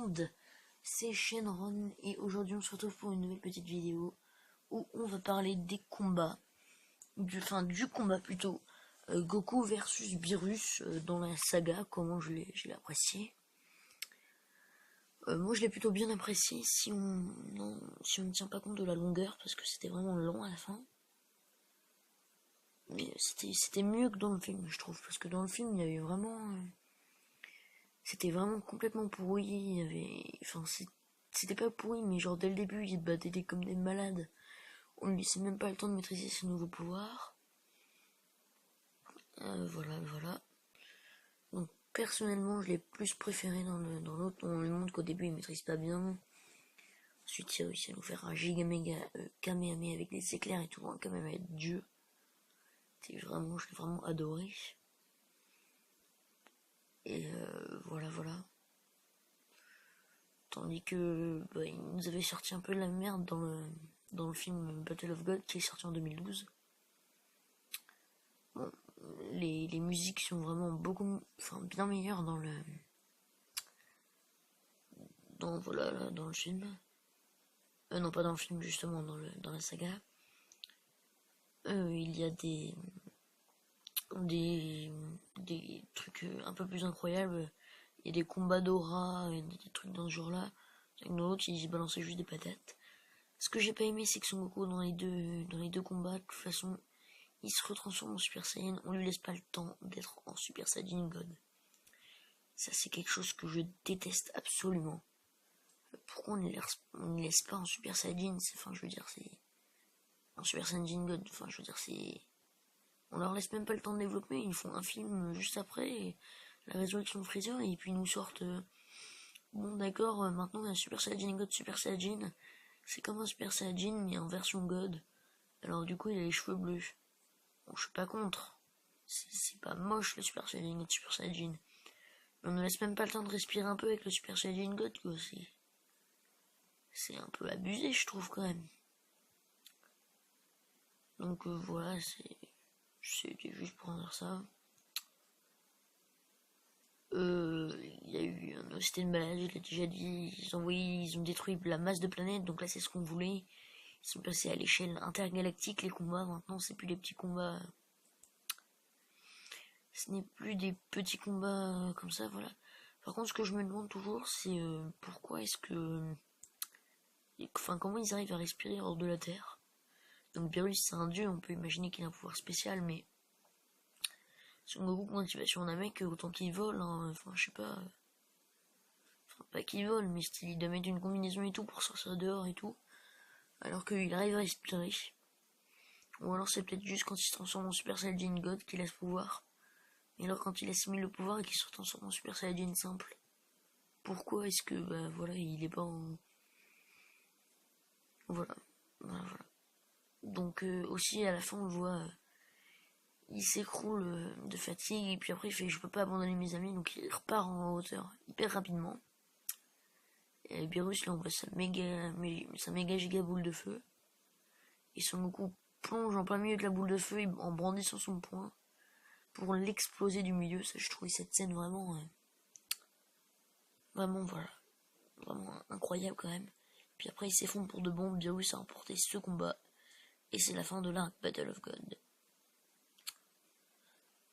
monde, c'est Shenron et aujourd'hui on se retrouve pour une nouvelle petite vidéo où on va parler des combats, du combat plutôt, Goku versus Beerus dans la saga, comment je l'ai apprécié. Moi je l'ai plutôt bien apprécié si on ne tient pas compte de la longueur parce que c'était vraiment long à la fin. Mais c'était mieux que dans le film je trouve, parce que dans le film il y avait vraiment... c'était vraiment complètement pourri, il y avait... c'était pas pourri, mais genre dès le début, ils se battaient comme des malades. On lui laissait même pas le temps de maîtriser ses nouveaux pouvoirs. Voilà. Donc personnellement, je l'ai plus préféré dans l'autre. On lui montre qu'au début, il maîtrise pas bien. Ensuite, il a réussi à nous faire un giga méga Kamehameha avec des éclairs et tout, un Kamehameha de Dieu. Je l'ai vraiment adoré. Et voilà. Tandis que il nous avait sorti un peu de la merde dans le film Battle of God qui est sorti en 2012. Bon, les musiques sont vraiment bien meilleures dans le film. Non, pas dans le film, justement, dans la saga. Il y a des trucs un peu plus incroyables. Il y a des combats d'aura, des trucs dans ce genre-là. Dans l'autre, ils balançaient juste des patates. Ce que j'ai pas aimé, c'est que Son Goku, dans les deux combats, de toute façon, il se retransforme en Super Saiyan. On lui laisse pas le temps d'être en Super Saiyan God. Ça, c'est quelque chose que je déteste absolument. Pourquoi on ne laisse pas en Super Saiyan? C'est en Super Saiyan God. On leur laisse même pas le temps de développer. Ils font un film juste après, la résurrection de Freezer, et puis ils nous sortent... bon, d'accord, maintenant on a Super Saiyan God, Super Saiyan. C'est comme un Super Saiyan, mais en version God. Alors du coup, il a les cheveux bleus. Bon, je suis pas contre. C'est pas moche le Super Saiyan God, Super Saiyan. Mais on ne laisse même pas le temps de respirer un peu avec le Super Saiyan God, quoi. C'est un peu abusé, je trouve, quand même. Donc voilà, c'était juste pour en dire ça. Il y a eu un système de malade, je l'ai déjà dit. Ils ont détruit la masse de planètes, donc là c'est ce qu'on voulait. Ils sont passés à l'échelle intergalactique, les combats. Maintenant, c'est plus des petits combats. Ce n'est plus des petits combats comme ça, voilà. Par contre, ce que je me demande toujours, c'est pourquoi est-ce que... comment ils arrivent à respirer hors de la Terre. Donc Beerus, c'est un dieu, on peut imaginer qu'il a un pouvoir spécial, mais... Son Goku, quand il va sur un mec, autant qu'il vole, hein, je sais pas... pas qu'il vole, mais il doit mettre une combinaison et tout pour sortir dehors et tout. Alors qu'il arrive à respirer. Ou alors c'est peut-être juste quand il se transforme en Super Saiyan God qu'il a ce pouvoir. Et alors quand il assimile le pouvoir et qu'il se transforme en Super Saiyan simple. Pourquoi est-ce que, il est pas en... Voilà. Donc aussi à la fin on le voit... il s'écroule de fatigue et puis après il fait je peux pas abandonner mes amis, donc il repart en hauteur hyper rapidement. Et Beerus là on voit sa méga giga boule de feu. Et Son Goku plonge en plein milieu de la boule de feu en brandissant son poing pour l'exploser du milieu. Ça, je trouvais cette scène vraiment incroyable quand même. Puis après il s'effondre pour de bon. Beerus a remporté ce combat et c'est la fin de la Battle of God.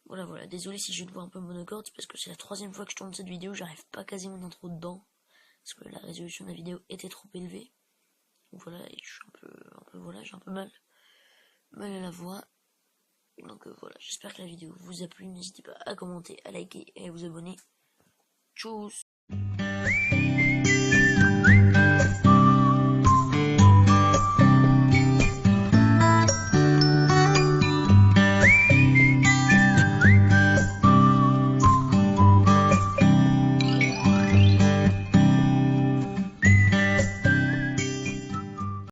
Voilà, désolé si je te vois un peu monocorde, c'est parce que c'est la 3e fois que je tourne cette vidéo, j'arrive pas quasiment d'intro dedans, parce que la résolution de la vidéo était trop élevée. Donc voilà, et je suis j'ai un peu mal à la voix. Donc voilà, j'espère que la vidéo vous a plu, n'hésitez pas à commenter, à liker et à vous abonner. Tchuss!